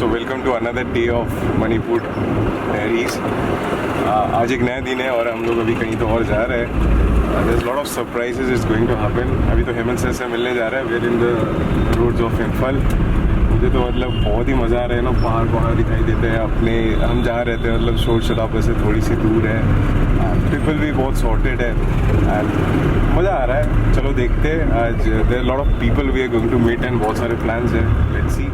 So welcome to another day of Manipur Diaries. आज एक नया दिन है और हम लोग अभी कहीं तो और जा रहे हैं. There's a lot of surprises is going to happen. अभी तो हेमंत सर से मिलने जा रहे हैं. We're in the roads of Imphal. मुझे तो मतलब बहुत ही मज़ा आ रहा है ना. पहाड़ दिखाई देते हैं अपने. हम जहाँ रहते हैं मतलब शोर शराबे से थोड़ी सी दूर है. पीपल भी बहुत सॉर्टेड है एंड मज़ा आ रहा है. चलो देखते हैं. आज there are lot of people we are going to meet and बहुत सारे प्लान्स हैं. Let's see.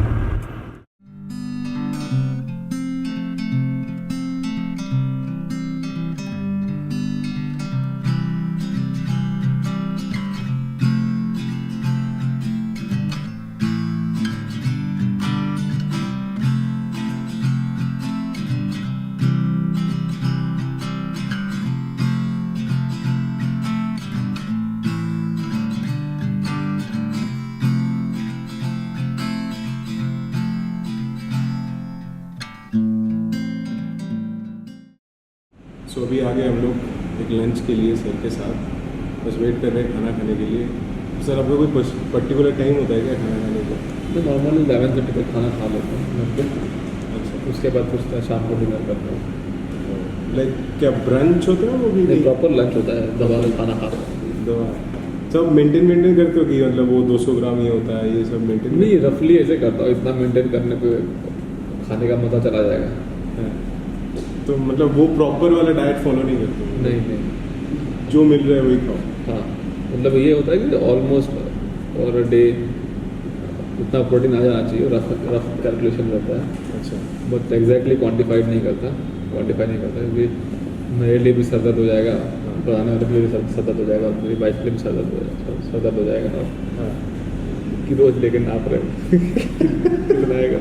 सो अभी आ गए हम लोग एक लंच के लिए सर के साथ. बस वेट कर रहे हैं खाना खाने के लिए. सर आपका कोई पर्टिकुलर टाइम होता है क्या खाना खाने का? मैं नॉर्मली 11:30 तक खाना खा लेता हूँ घर पे. अच्छा. उसके बाद कुछ शाम को डिनर करता हूँ. लाइक क्या ब्रंच होता है वो भी? प्रॉपर लंच होता है. दबा के खाना खाता हूँ. दवा सब मेंटेन करते हो कि मतलब वो 200 ग्राम ये होता है ये सब मेंटेन? नहीं, रफली ऐसे करता हूँ. इतना मेंटेन करने पे खाने का मज़ा चला जाएगा. तो मतलब वो प्रॉपर वाला डाइट फॉलो नहीं करते? नहीं, जो मिल रहा है वही खाओ. हाँ, मतलब ये होता है कि ऑलमोस्ट और डे उतना प्रोटीन आ जाना चाहिए. रफ कैलकुलेशन रहता है. अच्छा. बट एग्जैक्टली क्वान्टिफाई नहीं करता क्योंकि मेरे लिए भी सर दर्द हो जाएगा, बनाने वाले के लिए भी सर दर्द हो जाएगा, मेरी वाइफ के लिए भी सर दर्द हो जाएगा ना. हाँ. कि रोज लेकिन नाप रहे कितना आएगा.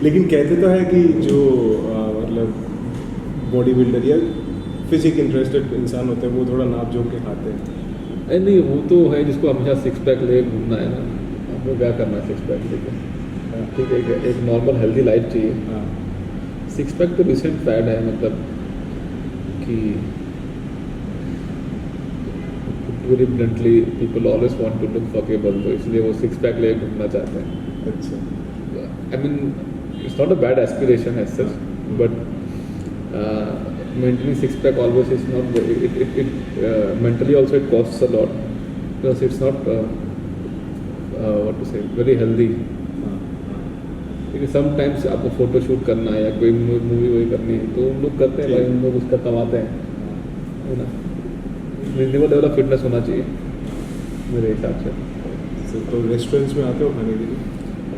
लेकिन कहते तो है कि जो मतलब बॉडी बिल्डर या फिजिक इंटरेस्टेड इंसान होते हैं वो थोड़ा नाप जोक के खाते हैं. नहीं, वो तो है जिसको हमेशा 6 पैक ले घूमना है ना. आपको क्या करना है 6 पैक लेके? ठीक है, एक नॉर्मल हेल्दी लाइफ चाहिए. हाँ. 6 पैक तो रिसेंट फैड है. मतलब कि very bluntly people always want to look fuckable, तो इसलिए वो 6 पैक ले घूमना चाहते हैं. अच्छा. I mean, it's not a bad aspiration as such, but maintaining 6 pack always is not. It mentally also it costs a lot because it's not what to say, very healthy. क्योंकि sometimes आपको photo shoot करना है या कोई movie वही करनी है तो उन लोग करते हैं भाई. उन लोग उसका कमाते हैं, है ना. रिजनेबल लेवल ऑफ फिटनेस होना चाहिए मेरे हिसाब से. तो रेस्टोरेंट्स में आते हो खाने के लिए?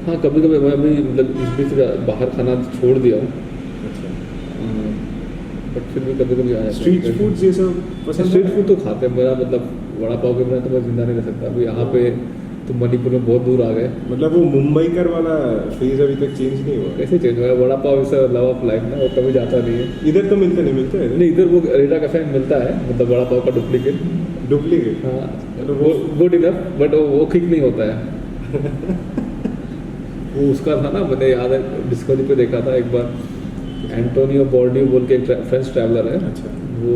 हाँ, कभी कभी मैं भी मतलब इस बीच बाहर खाना छोड़ दिया हूँ. अच्छा. बट फिर भी कभी कभी आया. स्ट्रीट फूड्स ये सब पसंद? स्ट्रीट फूड तो खाते हैं. मेरा मतलब वड़ा पाव के बिना तो मैं जिंदा नहीं रह सकता. अभी यहाँ पे तो मणिपुर में बहुत दूर आ गए. मतलब वो मुंबई कर वाला फेज अभी तक चेंज नहीं हुआ? कैसे चेंज हुआ? Vada pav is love of life ना. वो कभी जाता नहीं है. इधर तो मिलता नहीं नहीं, इधर वो रेडा कैफे में मिलता है. मतलब वड़ा पाव का डुप्लीकेट. हाँ, वो गुड इनफ, बट वो किक नहीं होता है. वो उसका था ना, मैंने याद है डिस्कवरी पे देखा था एक बार. एंटोनियो बोर्डियो बोल के एक फ्रेंच ट्रैवलर है. अच्छा. वो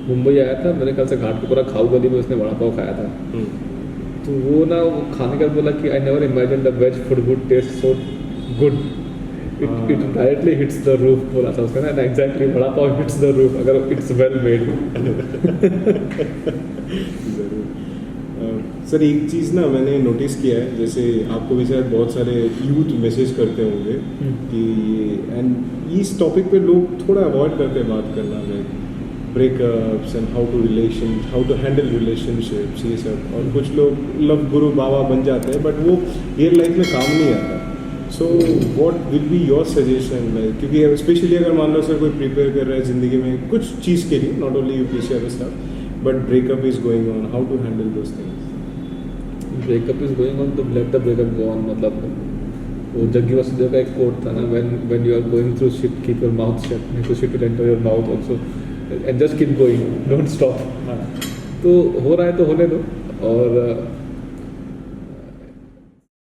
मुंबई आया था मेरे ख्याल से घाटकोपरा खाऊ गली में उसने वड़ा पाव खाया था. तो वो ना वो खाने का बोला कि I never imagine the veg food would taste so good. It directly hits the roof बोला था उसने ना. Exactly vada pav hits the roof अगर इट्स वेल मेड. सर एक चीज़ ना मैंने नोटिस किया है, जैसे आपको भी शायद बहुत सारे यूथ मैसेज करते होंगे कि एंड इस टॉपिक पे लोग थोड़ा अवॉइड करते हैं बात करना में. Breakups and how to handle relationships ये सब. और कुछ लोग लव गुरु बाबा बन जाते हैं बट वो रियल लाइफ में काम नहीं आता. So what will be your suggestion? Like क्योंकि स्पेशली अगर मान लो सर कोई प्रिपेयर कर रहा है ज़िंदगी में कुछ चीज़ के लिए, not only UPSC other stuff, but breakup is going on, how to handle those things? Breakup is going on तो let the breakup go on. मतलब वो जग्गी वसुदेव का एक कोट था ना, when you are going through shit keep your mouth shut, नहीं तो shit will enter your mouth also and just keep going, don't stop. तो हो रहा है तो होने दो. और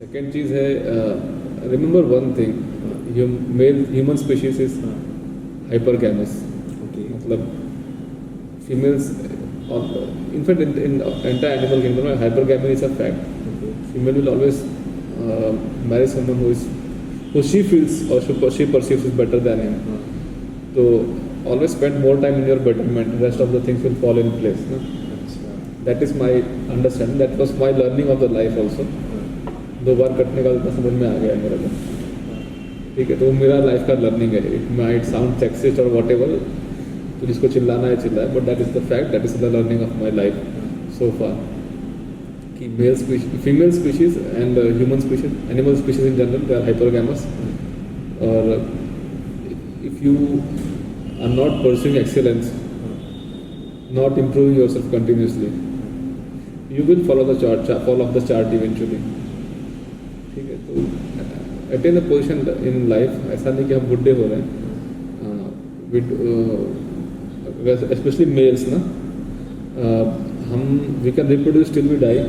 सेकेंड चीज़ है, remember one thing, human species is hypergamous. मतलब females, in fact in entire animal kingdom hypergamy is a fact. Female will always marry someone who is who she feels or she perceives is better than him. So always spend more time in your betterment. Rest of the things will fall in place. No? अच्छा That is my understanding. That was my learning of the life also. 2 बार कटने का इतना समझ में आ गया है मेरे को. ठीक है, तो वो मेरा लाइफ का लर्निंग है. इट माइट साउंड सेक्सिस्ट और वॉट एवर, तो जिसको चिल्लाना है चिल्लाए, but that is the fact. That is the learning of my life so far. कि male species, female species and human species, animal species in general, they are hypergamous. और if you are not pursuing excellence, not improving yourself continuously, you will fall off the chart eventually. ठीक है, तो attain a position in life. ऐसा नहीं कि हम बुढ़े हो रहे हैं, especially males ना, हम we can reproduce till we die.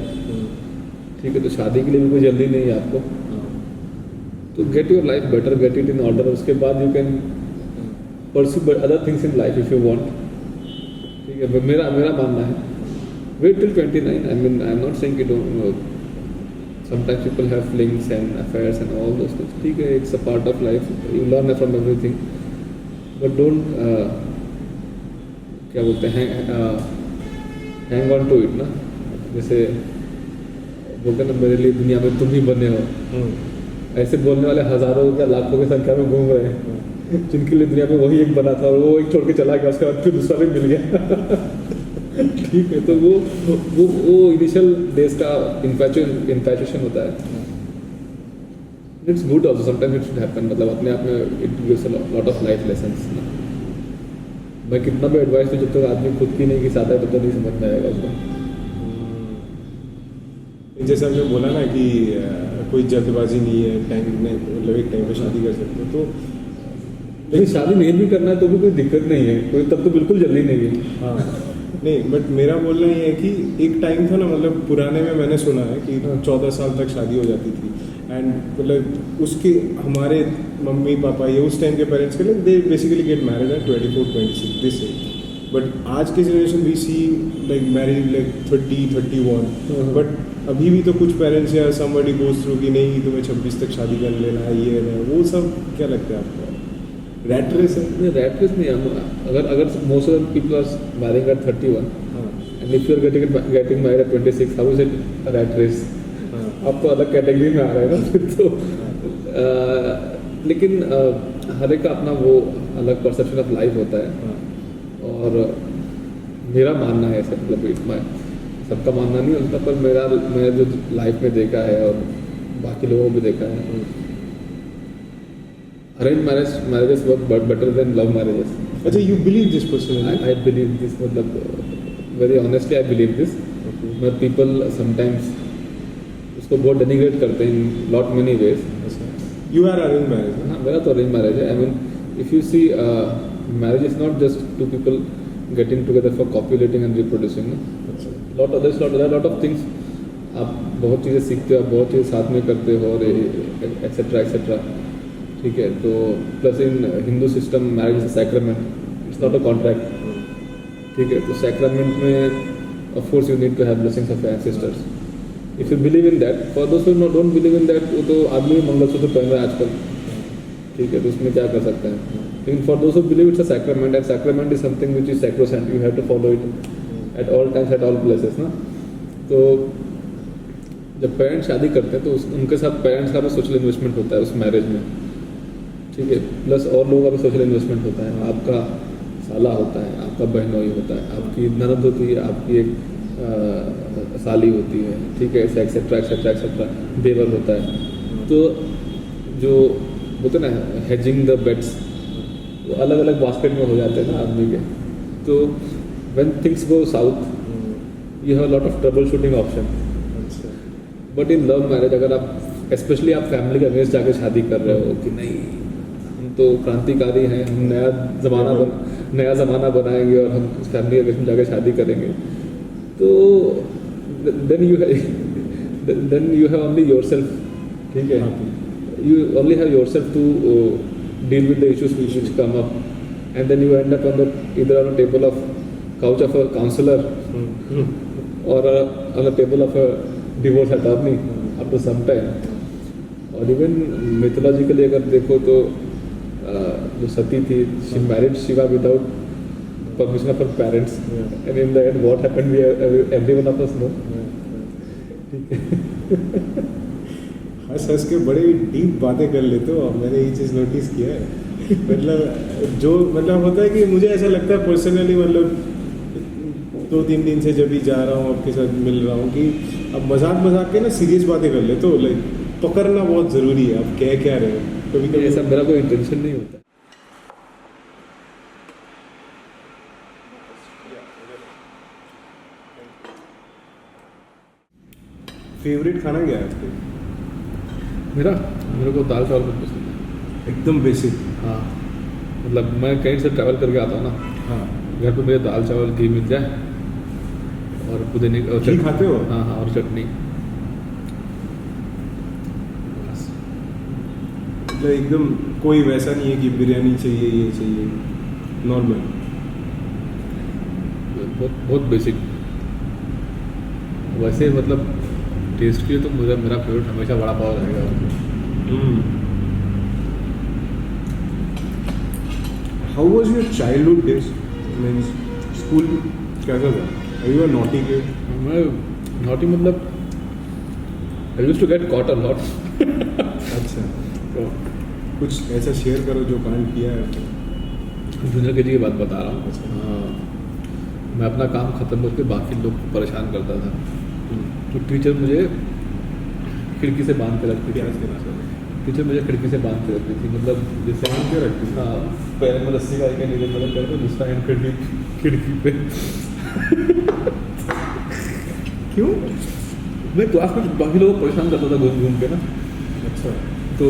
ठीक है, तो शादी के लिए भी कोई जल्दी नहीं है आपको. तो get your life better, get it in order. उसके बाद you can pursue other things in life if you want. ठीक है, मेरा मानना है wait till 29. I mean, I'm not saying you don't. Sometimes people have flings and affairs and all those things. ठीक है, it's a part of life. You learn from everything, but don't क्या बोलते हैं, hang on to it ना. जैसे बोलते हैं ना, मेरे लिए दुनिया में तुम ही बने हो. ऐसे बोलने वाले हजारों या लाखों की संख्या में घूम रहे हैं, जिनके लिए दुनिया में वही एक बना था और वो एक छोड़ के चला गया, उसके बाद फिर दूसरा भी मिल गया. ठीक है, तो वो इनिशियल डेज का इन्फैचुएशन होता है. It's good also, sometimes it should happen. मतलब अपने आप में it gives a lot of life lessons. मैं कितना भी एडवाइस दूँ, जब तक आदमी खुद की नहीं की साथ है तब तो नहीं समझ में आएगा उसको. जैसे हमने बोला ना कि कोई जल्दबाजी नहीं है, टाइम नहीं, मतलब एक टाइम पे शादी कर सकते हो. तो लेकिन शादी नहीं भी करना है तो भी कोई दिक्कत नहीं है, कोई तब तो बिल्कुल जल्दी नहीं है. हाँ नहीं, बट मेरा बोलना ये है कि एक टाइम था ना, मतलब पुराने में मैंने सुना है कि 14 साल तक शादी हो जाती थी. एंड मतलब उसके हमारे मम्मी पापा ये उस टाइम के पेरेंट्स के लिए they basically get married at 24-26 this age. But आज की generation we see like marriage like 30-31. But अभी भी तो कुछ पेरेंट्स या समबडी गोज थ्रू कि नहीं तुम्हें 26 तक शादी कर लेना है, ये है वो सब. क्या लगता है आपको? रैट रेस है? नहीं, रैट रेस नहीं है. अगर most of the people are marrying at 31 and if you are getting married at 26, how is it rat race? आप तो अलग कैटेगरी में आ रहे हैं ना फिर तो. लेकिन हर एक का अपना वो अलग परसेप्शन ऑफ लाइफ होता है. और मेरा मानना है ऐसा, मतलब सबका मानना नहीं होता, पर मैंने जो लाइफ में देखा है और बाकी लोगों को भी देखा है, arrange marriages work better than love marriages. अच्छा, you believe this personally? I believe this, मतलब very honestly I believe this. But people sometimes उसको बहुत डेनिग्रेट करते हैं in lot many ways. You are arrange marriage? हाँ, मेरा तो arrange marriage है. I mean if you see, marriage is not just two people getting together for copulating and reproducing. Lot of things. आप बहुत चीज़ें सीखते हो, आप बहुत चीज़ें साथ में करते हो, और एक्सेट्रा एक्सेट्रा. ठीक है, तो plus in Hindu system marriage is a sacrament, it's not a contract. ठीक है, तो सैक्रामेंट में of course you need to have blessings of your ancestors. If you believe in that. For those who don't believe in that, वो तो आदमी मंगलसूत्र पहन रहा है आजकल. ठीक है, तो उसमें क्या कर सकते हैं. लेकिन for those who believe it's a sacrament, and sacrament is something which is sacrosanct. You have to follow it at all times, at all places ना. तो जब पेरेंट्स शादी करते हैं तो उनके साथ पेरेंट्स का भी सोशल इन्वेस्टमेंट होता है उस मैरिज में. ठीक है, प्लस और लोगों का भी सोशल इन्वेस्टमेंट होता है. आपका साला होता है, आपका बहनोई होता है, आपकी ननद होती है, आपकी एक साली होती है. ठीक है, एक्सेट्रा एक्सेट्रा एक्सेट्रा. देवर होता है. तो जो बोलते हैं ना हेजिंग द बेट्स, वो अलग अलग बास्केट में हो जाते हैं ना आदमी के. तो when things go south, you have a lot of troubleshooting option. But in love marriage, अगर आप स्पेशली आप फैमिली के अगेंस्ट जाके शादी कर रहे हो कि नहीं हम तो क्रांतिकारी हैं, हम नया ज़माना बनाएंगे और हम फैमिली के अगेंस्ट जाके शादी करेंगे, तो then you have only yourself. ठीक है, you only have yourself to deal with the issues which come up, and then you end up either on a table of couch of a counselor or on a table of a divorce attorney after some time. और even mythologically अगर देखो तो जो सती थी she married Shiva without permission of her parents and in the end what happened we everyone of us know. हंस हंस के बड़े डीप बातें कर लेते हो। मैंने ये चीज़ नोटिस किया है। मतलब जो मतलब होता है कि मुझे ऐसा लगता है पर्सनली, मतलब 2-3 दिन से जब भी जा रहा हूँ आपके साथ मिल रहा हूँ कि अब मजाक मजाक के ना सीरियस बातें कर लेते हो। लाइक पकड़ना बहुत ज़रूरी है। आप कह क्या रहे हो कभी कभी ऐसा मेरा कोई इंटेंशन नहीं होता। फेवरेट खाना क्या है आपके? मेरे को दाल चावल बहुत पसंद है। एकदम बेसिक। हाँ मतलब मैं कहीं से ट्रैवल करके आता हूँ ना, हाँ, घर पे मेरे दाल चावल घी मिल जाए और पुदीने और घी खाते हो? हाँ हाँ, और चटनी। बस मतलब एकदम कोई वैसा नहीं है कि बिरयानी चाहिए ये चाहिए, नॉर्मल। बहुत बहुत बेसिक। वैसे मतलब टेस्ट के लिए तो मेरा फेवरेट हमेशा वड़ा पाव रहेगा। How was your childhood days? Means school कैसा था? Are you a naughty kid? मैं नॉटी मतलब I used to get caught a lot. अच्छा, तो कुछ ऐसा शेयर करो जो कांड किया है। जूनियर केजी की बात बता रहा हूँ। हाँ, मैं अपना काम ख़त्म करके बाकी लोग को परेशान करता था। तो टीचर मुझे खिड़की से बांध के रखती थी। टीचर मुझे खिड़की से बांध के रखती थी, मतलब जैसे बांध के रखती थी? हाँ, पैर में रस्सी का एक नीचे मतलब पैर में दूसरा हैंड खिड़की पे। क्यों? मैं क्लास में बाकी लोगों को परेशान करता था घूम घूम के ना। अच्छा, तो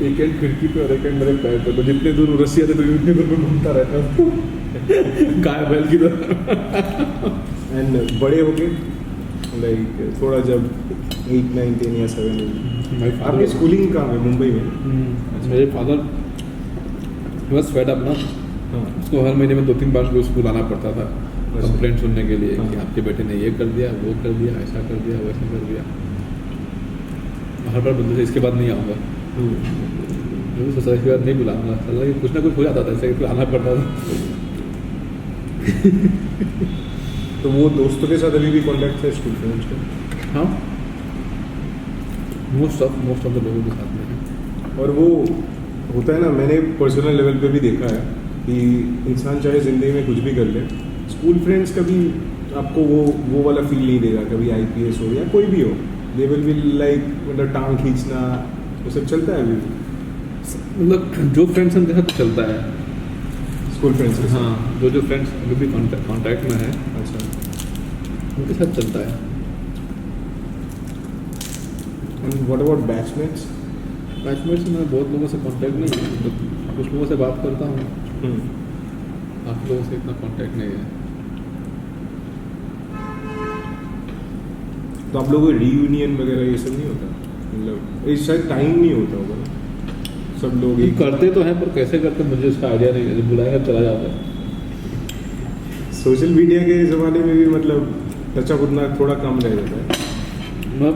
एक हैंड खिड़की पे और एक हैंड मेरे पैर पे, तो जितने दूर रस्सी आते थे उतनी दूर में घूमता रहता था गाय बैल की तरह। एंड बड़े हो गए लाइक थोड़ा जब 8, 9, 10 या 7 आपकी स्कूलिंग कहाँ है? मुंबई में? मेरे फादर बस फेड अप ना, हाँ, उसको हर महीने में 2-3 बार को स्कूल आना पड़ता था अच्छा। कंप्लेंट सुनने के लिए कि हाँ। आपके बेटे ने ये कर दिया, वो कर दिया, ऐसा कर दिया, वैसा कर दिया। हर बार बोलते थे इसके बाद नहीं आऊँगा। मैं सोचा इसके बाद नहीं बुलाऊंगा, चला कि कुछ ना कुछ हो जाता था ऐसे, आना पड़ता था। तो वो दोस्तों के साथ अभी भी कांटेक्ट है स्कूल फ्रेंड्स का? हाँ, मोस्ट ऑफ द लोगों के साथ में है। और वो होता है ना, मैंने पर्सनल लेवल पे भी देखा है कि इंसान चाहे ज़िंदगी में कुछ भी कर ले, स्कूल फ्रेंड्स कभी आपको वो वाला फील नहीं देगा। कभी IPS हो या कोई भी हो, दे विल बी लाइक मतलब टांग खींचना, वो सब चलता है अभी मतलब जो फ्रेंड्स उनके साथ तो चलता है स्कूल फ्रेंड्स के साथ? हाँ, जो फ्रेंड्स अभी भी कॉन्टैक्ट में है अच्छा, उनके साथ चलता है। And what about batchmates? Batchmate से मैं बहुत लोगों से कांटेक्ट नहीं है, मतलब कुछ लोगों से बात करता हूँ, बाकी लोगों से इतना कांटेक्ट नहीं है। तो आप लोगों को रीयूनियन वगैरह ये सब नहीं होता? मतलब इस शायद टाइम नहीं होता होगा ना, सब लोग ये एक करते तो हैं पर कैसे करते मुझे उसका आइडिया नहीं है। बुलाएंगे चला जाता है। सोशल मीडिया के ज़माने में भी मतलब टचअप उतना थोड़ा कम रह जाता है। मैं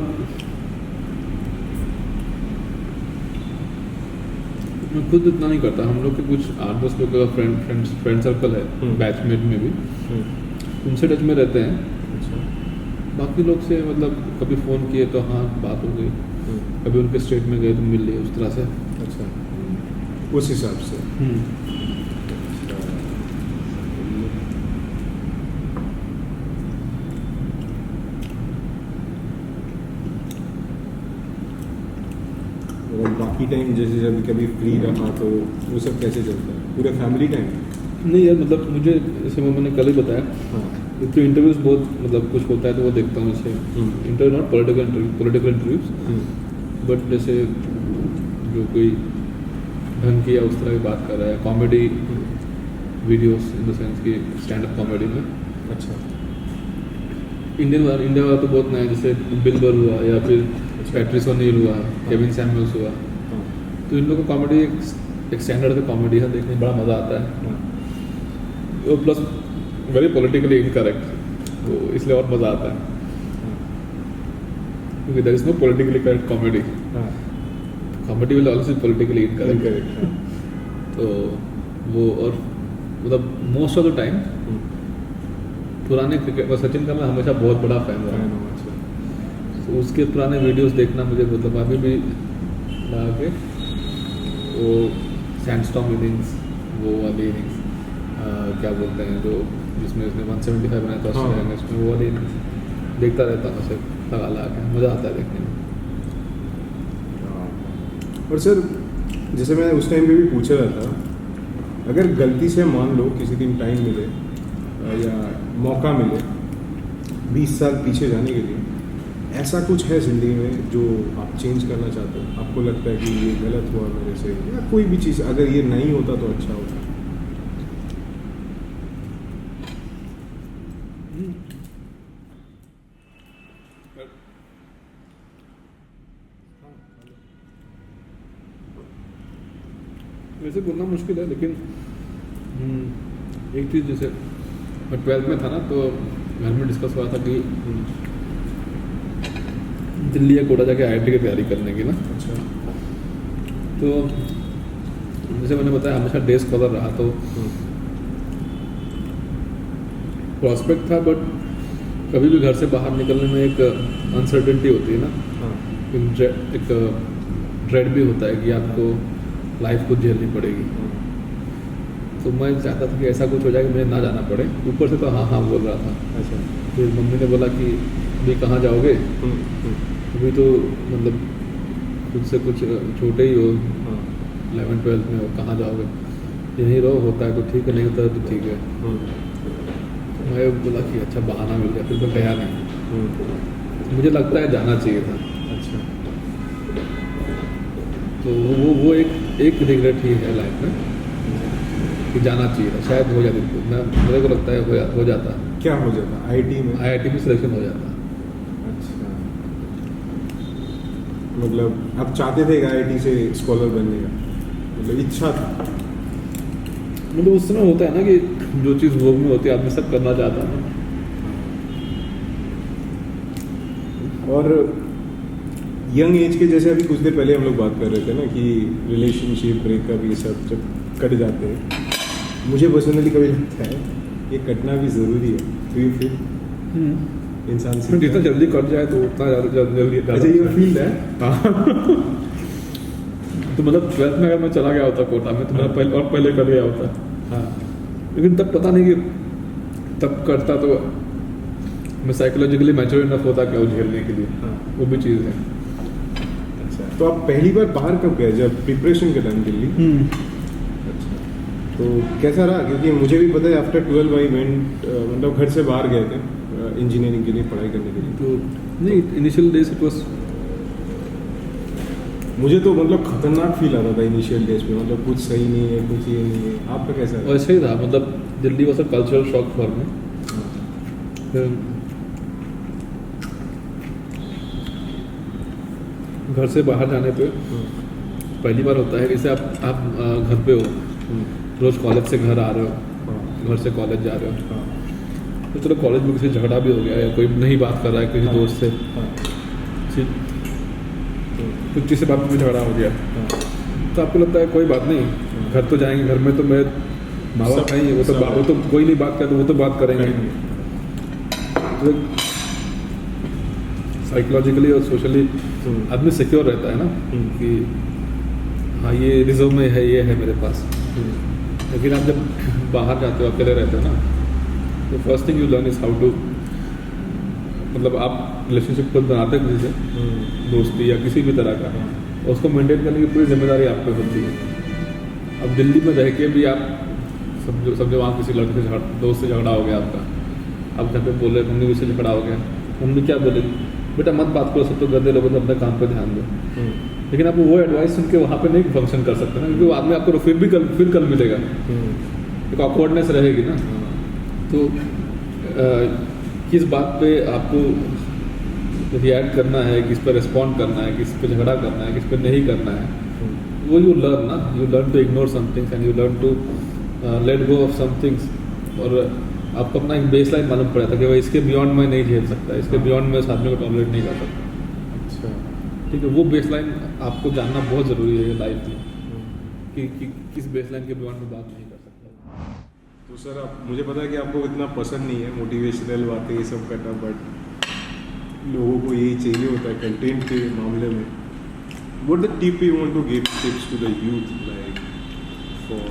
खुद इतना नहीं करता। हम लोग के कुछ 8-10 लोग का फ्रेंड सर्कल है बैचमेट में भी, उनसे टच में रहते हैं। अच्छा, बाकी लोग से मतलब कभी फ़ोन किए तो हाँ बात हो गई, कभी उनके स्टेट में गए तो मिल लिए, उस तरह से। अच्छा, उस हिसाब से। और बाकी टाइम जैसे जब कभी फ्री रहा तो वो सब कैसे चलता है? पूरा फैमिली टाइम? नहीं यार, मतलब मुझे जैसे मैंने कल ही बताया, हाँ, तो इंटरव्यूज़ बहुत मतलब कुछ होता है तो वो देखता हूँ। जैसे interview not political interviews, but जैसे जो कोई ढंग की या उस तरह की बात कर रहा है, comedy videos in the sense की स्टैंड अप कॉमेडी में। अच्छा, इंडिया वाला तो बहुत नया, जैसे बिल बर हुआ या फिर पैट्रिस ओनील हुआ, केविन सैमुअल्स हुआ, हाँ, तो इन लोगों का कॉमेडी एक स्टैंडर्ड का कॉमेडी है, देखने में बड़ा मज़ा आता है। हाँ, वो प्लस वेरी पॉलिटिकली इनकरेक्ट, तो इसलिए और मज़ा आता है, क्योंकि there is no politically correct comedy. हाँ, comedy will also politically incorrect. Correct. तो वो और मतलब मोस्ट ऑफ द टाइम पुराने क्रिकेट सचिन का मैं हमेशा बहुत बड़ा फैन रहा हूँ। तो उसके पुराने वीडियोस देखना मुझे मतलब अभी भी लगा के वो सैंडस्टॉर्म इनिंग्स, वो वाली इनिंग्स क्या बोलते हैं जो जिसमें उसने 175 बनाया था ऑस्ट्रेलिया में, उसमें वो वाली इनिंग्स देखता रहता हूँ उसे लगा के, मज़ा आता है देखने में। और सर जैसे मैं उस टाइम पे भी पूछ रहा था, अगर गलती से मान लो किसी दिन टाइम मिले या मौका मिले 20 साल पीछे जाने के लिए, ऐसा कुछ है ज़िंदगी में जो आप चेंज करना चाहते हो? आपको लगता है कि ये गलत हुआ मेरे से, या कोई भी चीज़ अगर ये नहीं होता तो अच्छा होता? वैसे बोलना मुश्किल है, लेकिन एक चीज़ जैसे मैं 12th में था ना, तो घर में डिस्कस हुआ था कि दिल्ली या कोटा जाके IIT की तैयारी करने की ना। अच्छा। तो जैसे मैंने बताया हमेशा डे स्कॉलर रहा, तो प्रॉस्पेक्ट था, बट कभी भी घर से बाहर निकलने में एक अनसर्टेनिटी होती है ना, एक ड्रेड भी होता है कि आपको लाइफ को झेलनी पड़ेगी। तो मैं चाहता था कि ऐसा कुछ हो जाए कि मुझे ना जाना पड़े। ऊपर से तो हाँ हाँ बोल रहा था। अच्छा। फिर मम्मी ने बोला कि अभी कहाँ जाओगे, अभी तो मतलब खुद से कुछ छोटे ही हो, 11th-12th में हो, कहाँ जाओगे, यहीं रहो, होता है तो ठीक है, नहीं होता है तो ठीक है। मैं बोला कि अच्छा बहाना मिल गया, फिर मैं गया नहीं। मुझे लगता है जाना चाहिए था। अच्छा। तो वो एक रिग्रेट ही है लाइफ में कि जाना चाहिए था, शायद हो जाती। मेरे को लगता है हो जाता। क्या हो जाता? IIT में? IIT में सिलेक्शन हो जाता। अच्छा, मतलब आप चाहते थे IIT से स्कॉलर बनने का, मतलब इच्छा था? मतलब उस समय होता है ना कि जो चीज़ भोग में होती है आदमी सब करना चाहता है। और यंग एज के जैसे अभी कुछ देर पहले हम लोग बात कर रहे थे ना कि रिलेशनशिप ब्रेकअप ये सब जब कट जाते हैं, मुझे पर्सनली कभी लगता है ये कटना भी ज़रूरी है। तो ये फिर इंसान से जितना जल्दी कट जाए तो उतना जल्दी। अच्छा, ये फील्ड है। तो मतलब 12th में अगर मैं चला गया होता कोटा में तो मेरा पहले कट गया होता। हाँ। लेकिन तब पता नहीं कि तब करता तो मैं साइकोलॉजिकली मैच्योर इनफ होता क्या झेलने के लिए। हाँ। वो भी चीज़ है। अच्छा, तो आप पहली बार बाहर कब गए? जब प्रिपरेशन के टाइम दिल्ली? अच्छा, तो कैसा रहा? क्योंकि मुझे भी पता है आफ्टर 12 आई वेंट, मतलब घर से बाहर गए थे इंजीनियरिंग के लिए, पढ़ाई करने के लिए। तो नहीं, इनिशियल डेज इट वाज, मुझे तो मतलब खतरनाक फील आता था इनिशियल डेज पे, मतलब कुछ सही नहीं है, कुछ ये नहीं है। आपका कैसा रहा? वैसे ही था। मतलब Delhi was a cultural shock for me. घर से बाहर जाने पे पहली बार होता है जैसे आप घर पे हो, रोज कॉलेज से घर आ रहे हो, घर से कॉलेज जा रहे हो, तो चलो कॉलेज में किसी झगड़ा भी हो गया या कोई नहीं बात कर रहा है किसी दोस्त से, कुछ किसी बात में झगड़ा हो गया, तो आपको लगता है कोई बात नहीं, घर तो जाएंगे, घर में तो मैं माँ बाप नहीं, वो तो कोई नहीं बात करते, वो तो बात करेंगे। तो साइकोलॉजिकली और सोशली आदमी सिक्योर रहता है ना कि हाँ ये रिजर्व में है, ये है मेरे पास। लेकिन आप जब बाहर जाते हो, अकेले रहते हो ना, तो first thing you learn is how to, मतलब आप रिलेशनशिप खुद बनाते हैं किसी से, दोस्ती या किसी भी तरह का, और उसको मेंटेन करने की पूरी जिम्मेदारी आप पे होती है। अब दिल्ली में रह के भी आप समझो वहाँ किसी लड़के से दोस्त से झगड़ा हो गया आपका, आप घर पे बोले मम्मी से झगड़ा हो गया, मम्मी क्या बोलेगी, बेटा मत बात करो, सब तो गंदे लोगों तो अपने काम पे ध्यान दो। लेकिन आप वो एडवाइस सुन के वहाँ पे नहीं फंक्शन कर सकते ना, क्योंकि वो आदमी आपको फिर कल मिलेगा, एक ऑकवर्डनेस रहेगी ना। तो किस बात पे आपको रिएक्ट करना है, किस पे रिस्पॉन्ड करना है, किस पे झगड़ा करना है, किस पे नहीं करना है, वो यू लर्न ना, you learn to ignore some things and you learn to let go of some things. और आपको अपना एक बेस लाइन मालूम पड़ा था कि भाई इसके बियॉन्ड मैं नहीं झेल सकता, इसके बियॉन्ड मैं उस आदमी को टॉलरेट नहीं कर सकता। अच्छा, ठीक है, वो बेसलाइन आपको जानना बहुत ज़रूरी है लाइफ में कि किस बेसलाइन के बियॉन्ड में बात नहीं कर सकता। तो सर आप, मुझे पता है कि आपको इतना पसंद नहीं है मोटिवेशनल बातें ये सब करना, बट लोगों को यही चाहिए होता है कंटेंट के मामले में। What the tip you want to give tips to the youth, like for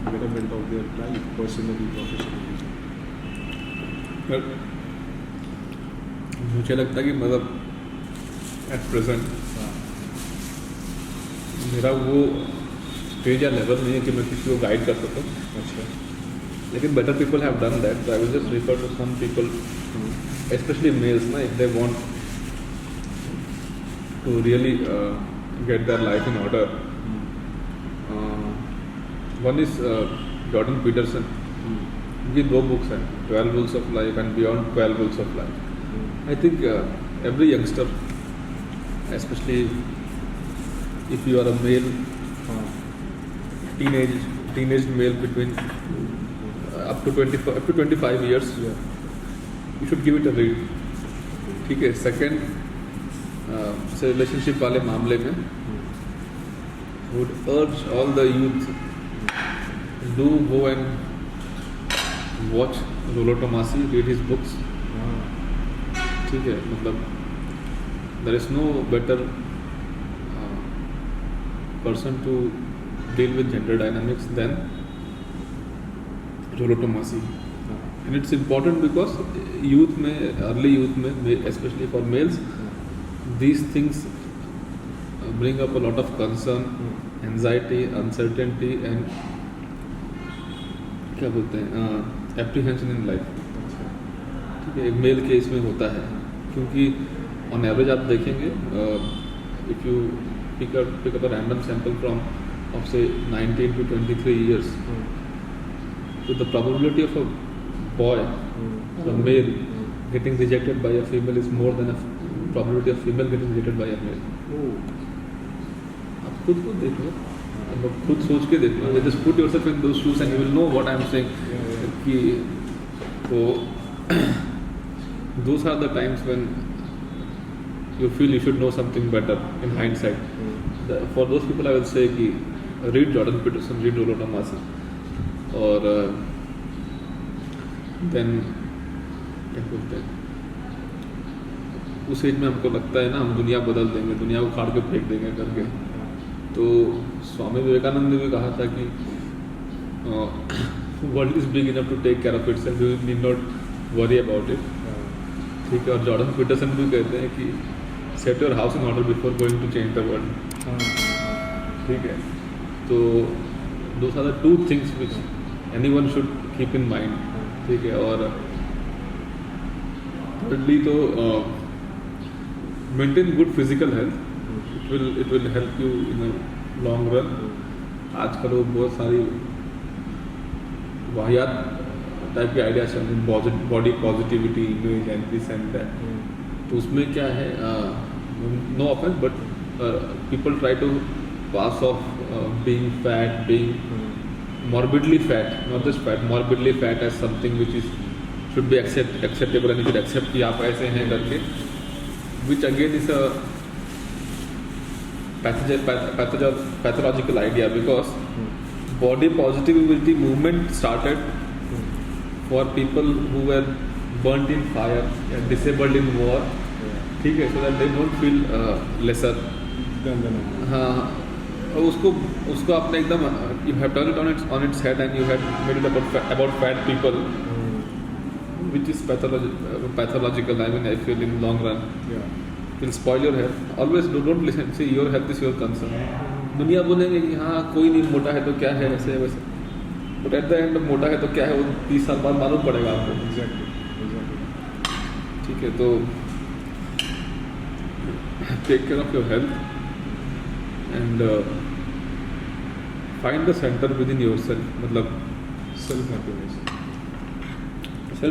betterment of their life, personally, professionally? मुझे लगता है कि मतलब एट प्रेजेंट मेरा वो स्टेज या लेवल नहीं है कि मैं किसी को गाइड कर सकूँ। अच्छा। लेकिन better people have done that, so I will just refer to some people, especially males ना, if they want to really get their life in order. One is Jordan Peterson. उनकी 2 बुक्स हैं, 12 Rules of Life and Beyond 12 Rules of Life. I think every youngster, especially if you are a male, teenage male between up to 25 years, you should give it a read. ठीक है। Second से relationship वाले मामले में would urge all the youth do go and watch Rollo Tomassi, read his books. ठीक है, मतलब there is no better person to deal with gender dynamics than Rollo Tomassi. And it's important because youth में, early youth में, especially for males, these things bring up a lot of concern, anxiety, uncertainty and क्या बोलते हैं apprehension in life. ठीक है, एक mail case में होता है, क्योंकि on average आप देखेंगे if you pick up a random sample from of say 19 to 23 years, so the probability of a boy, a male getting rejected by a female is more than a probability of female getting rejected by a male. आप खुद को देख लो, अब खुद सोच के देख लो, just put yourself in those shoes and you will know what I am saying. कि तो those are the times when you feel you should know something better in hindsight. For those people I will say कि read Jordan Peterson, read Rollo Tomassi, और then क्या बोलते हैं, उस as में हमको लगता है ना हम दुनिया बदल देंगे, दुनिया को उखाड़ के फेंक देंगे करके। तो स्वामी विवेकानंद ने भी कहा था कि world is big enough to take care of itself, you need not worry about it. ठीक है, और जॉर्डन पीटरसन भी कहते हैं कि set your house in order before going to change the world. ठीक है, तो those are the 2 things which anyone should keep in mind. ठीक है, और thirdly तो maintain good physical health. It will help you in the long run. आजकल वो बहुत सारी वाहियात टाइप के आइडियाज चल रहे हैं, body positivity, image and this and that. तो उसमें क्या है, no offence but people try to pass off being fat, being morbidly fat, not just fat, morbidly fat as something which is should be acceptable and you should accept कि आप ऐसे हैं करके, which again is a pathological idea because body positivity movement started for people who were burnt in fire and disabled in war. ठीक है, so that they don't feel lesser. हाँ, और उसको आपने एकदम you have turned it on its head and you have made it about fat people, which is pathological. I mean, I feel in long run it will spoil your health. Always don't listen. See, your health is your concern. दुनिया बोलेंगे कि हाँ कोई नहीं, मोटा है तो क्या है, ऐसे वैसे, बट एट द एंड मोटा है तो क्या है वो 30 साल बाद मालूम पड़ेगा आपको। ठीक है, तो take care of your health and find the center within yourself. मतलब सेल्फ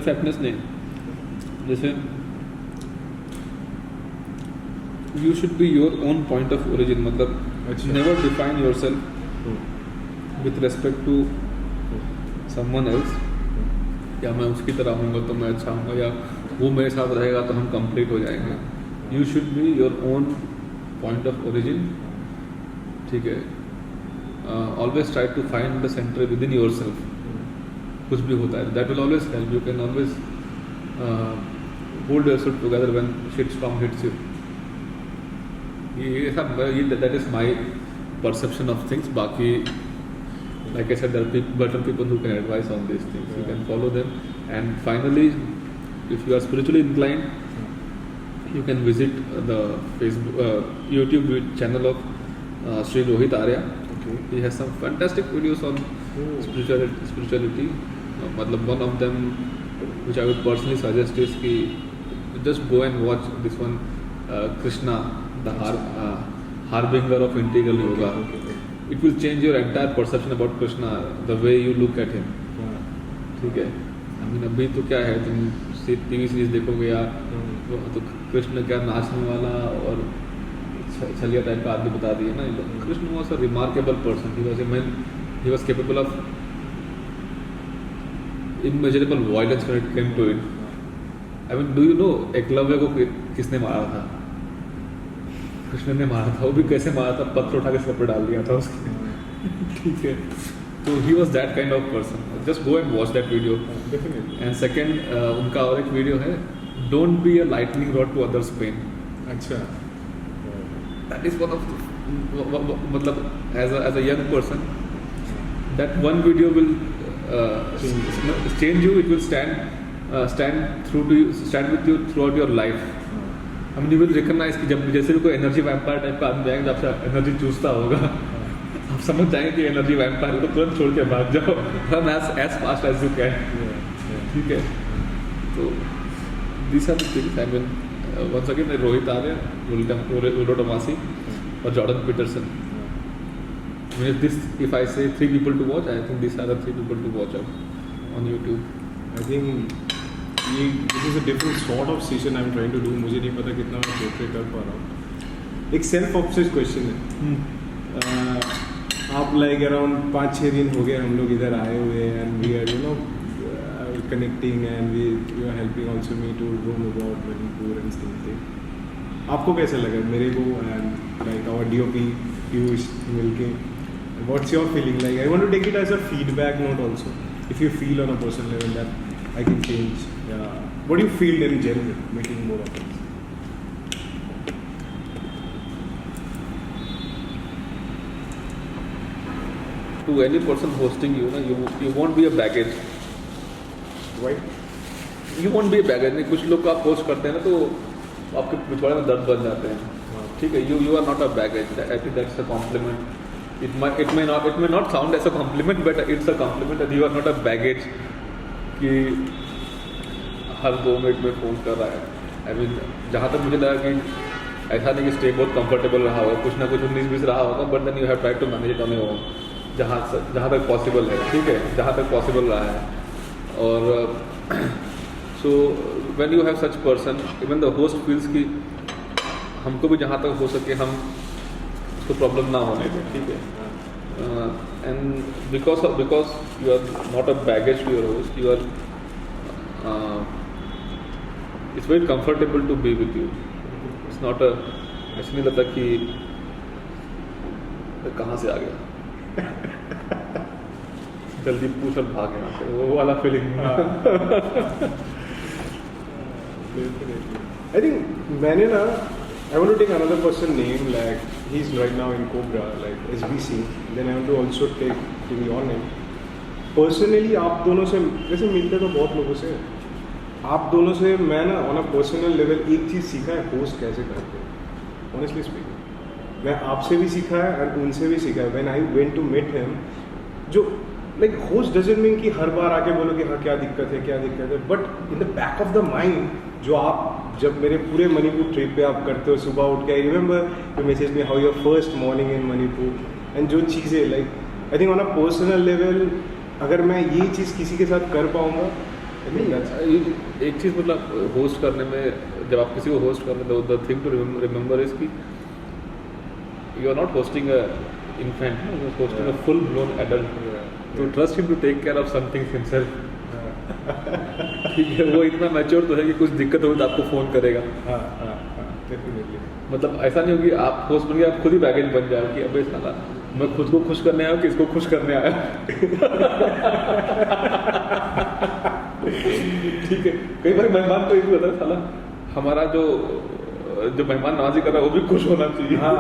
हैप्पीनेस नहीं, जैसे you should be your own point of origin. मतलब never define yourself with respect to someone else, या मैं उसकी तरह होऊंगा तो मैं अच्छा होऊंगा, या वो मेरे साथ रहेगा तो हम कंप्लीट हो जाएंगे. You should be your own point of origin, ठीक है, always try to find the centre within yourself. कुछ भी होता है, that will always help. You can always hold yourself together when shit storm hits you. ये सब that is my perception of things. बाकी like I said, there are better people who can advise on these things. You can follow them. And finally, if you are spiritually inclined, you can visit the Facebook, YouTube channel of Sri Rohit Arya. Okay. He has some fantastic videos on spirituality. मतलब one of them which I would personally suggest is कि just go and watch this one, Krishna, the harbinger of integral yoga. Okay. It will change your entire perception about Krishna, the way you look at him. ठीक है. I mean, अभी तो क्या है, तुम TV series देखोगे यार, तो कृष्ण क्या नाचने वाला और छलिया टाइप का आदमी बता दिए ना. Krishna was a remarkable person. He was capable of imaginable violence when it came to it. I mean, do you know Eklavya को किसने मारा था? कृष्ण ने मारा था. वो भी कैसे मारा था? पत्थर उठा के सिर पे डाल दिया था उसके. ठीक है. तो he was that kind of person. Just go and watch that video. And second, उनका और एक वीडियो है, don't be a lightning rod to others pain. अच्छा. दैट इज वन ऑफ, मतलब as a young person, that one video will change you. It will stand with you throughout your life. I mean, you will recognize कि जब जैसे भी कोई energy vampire type का आदमी आएगा, जब आपसे एनर्जी चूसता होगा, आप समझ जाएंगे कि एनर्जी वैम्पायर, तो तुरंत छोड़ के भाग जाओ. Run as fast as you can. ठीक है. तो these are the things. I mean, once again, Rohit Arya, उल्टो टमासी और Jordan Peterson. I mean, if I say 3 people to watch, I think these are the 3 people to watch out on YouTube. I think ये this is a different sort of session I'm trying to do. मुझे नहीं पता कितना मैं portray कर पा रहा हूँ. एक सेल्फ ऑब्सेस्ड क्वेश्चन है. आप लाइक अराउंड 5-6 दिन हो गए हम लोग इधर आए हुए हैं, and we are connecting, and you are helping also me to roam about Manipur and things. आपको कैसा लगा मेरे को and like our DOP Piyush मिलके? What's your feeling like? I want to take it as a feedback note also. If you feel on a personal level that I can change. Yeah. What do you feel in general making more of this? To any person hosting you, ना, you won't be a baggage. Why? You won't be a baggage. नहीं, कुछ लोग आप host करते हैं ना, तो आपके पिछवाड़े में दर्द बन जाते हैं. ठीक है. You are not a baggage. I think that's a compliment. It may not sound as a compliment, but it's a compliment that you are not a baggage. कि हर 2 मिनट में फ़ोन कर रहा है. आई मीन, जहाँ तक मुझे लगा कि ऐसा नहीं कि स्टे बहुत कंफर्टेबल रहा होगा, कुछ ना कुछ 19-20 रहा होगा, but then you have try to manage it on your own, जहाँ तक पॉसिबल है. ठीक है. जहाँ तक पॉसिबल रहा है. और so when you have such person, even the host feels कि हमको भी जहाँ तक हो सके हम उसको प्रॉब्लम ना होने दें. ठीक है. And because you are not a baggage to your host, you are it's very comfortable to be with you. It's not a, ऐसा नहीं लगता कि कहाँ से आ गया, जल्दी पूछ और भाग यहाँ से, वो वाला फीलिंग. I think मैंने ना, I want to take another person name, like he's right now in Cobra, like SBC. Then I want to also take your name. Personally आप दोनों से वैसे मिलते तो बहुत लोगों से, आप दोनों से मैं ना ऑन अ पर्सनल लेवल एक चीज़ सीखा है, होस्ट कैसे करते हैं. ऑनेस्टली स्पीकिंग, मैं आपसे भी सीखा है और उनसे भी सीखा है. When I went to meet him, जो लाइक होस्ट डजंट मीन कि हर बार आके बोलो कि हाँ क्या दिक्कत है, but in the back of the mind, जो आप जब मेरे पूरे मणिपुर ट्रिप पे आप करते हो, सुबह उठ के, I remember you message me how your first morning in Manipur, and जो चीज़ें like I think on a personal level, अगर मैं ये चीज़ किसी के साथ कर पाऊँगा. एक चीज़ मतलब होस्ट करने में, जब आप किसी को होस्ट कर रहे हो, the thing to remember is कि you are not hosting a infant, you are hosting a full blown adult. तो trust him to take care of something himself. ठीक है. वो इतना मैच्योर तो है कि कुछ दिक्कत हो तो आपको फ़ोन करेगा. डेफिनेटली मतलब ऐसा नहीं होगी आप होस्ट बन गए आप खुद ही बैगेज बन जाओ कि अबे साला मैं खुद को खुश करने आया हूँ कि इसको खुश करने आया ठीक है कई बार मेहमान तो ये भी होता है साला हमारा जो मेहमान नवाजी कर रहा है वो भी खुश होना चाहिए हाँ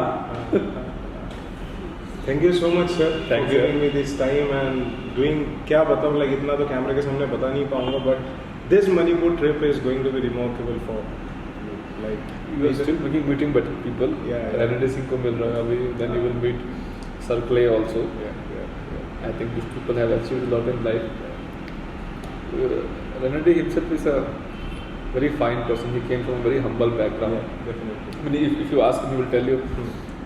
thank you so much sir Thank you. Giving me this time and doing क्या बताऊँ लाइक इतना तो कैमरे के सामने बता नहीं पाऊंगा but this Manipur trip is going to be remarkable for like You are still meeting better people. Yeah. Randy Singh को मिल रहा है अभी. Then you will meet Sir Clay also. I think these people have achieved a lot in life. Randy himself is a very fine person. He came from a very humble background. Definitely I mean, if you ask him, he will tell you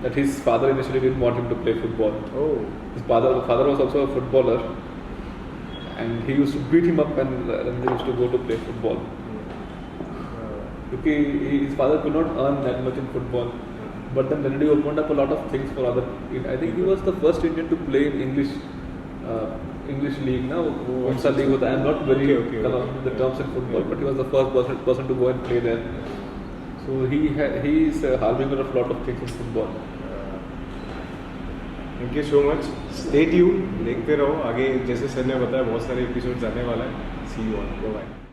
that his father initially didn't want him to play football. Oh His father was also a footballer, and he used to beat him up when Randy used to go to play football. Because his father could not earn that much in football. But then Randy opened up a lot of things for other. I think he was the first Indian to play in English league now. Onsa league. I am not very Okay. the terms in football, but he was the first person to go and play there. So he is a harbinger of a lot of things in football. Thank you so much stay tune देखते रहो आगे जैसे sir ने बताया बहुत सारे episodes आने वाला है सी यू ऑन बाय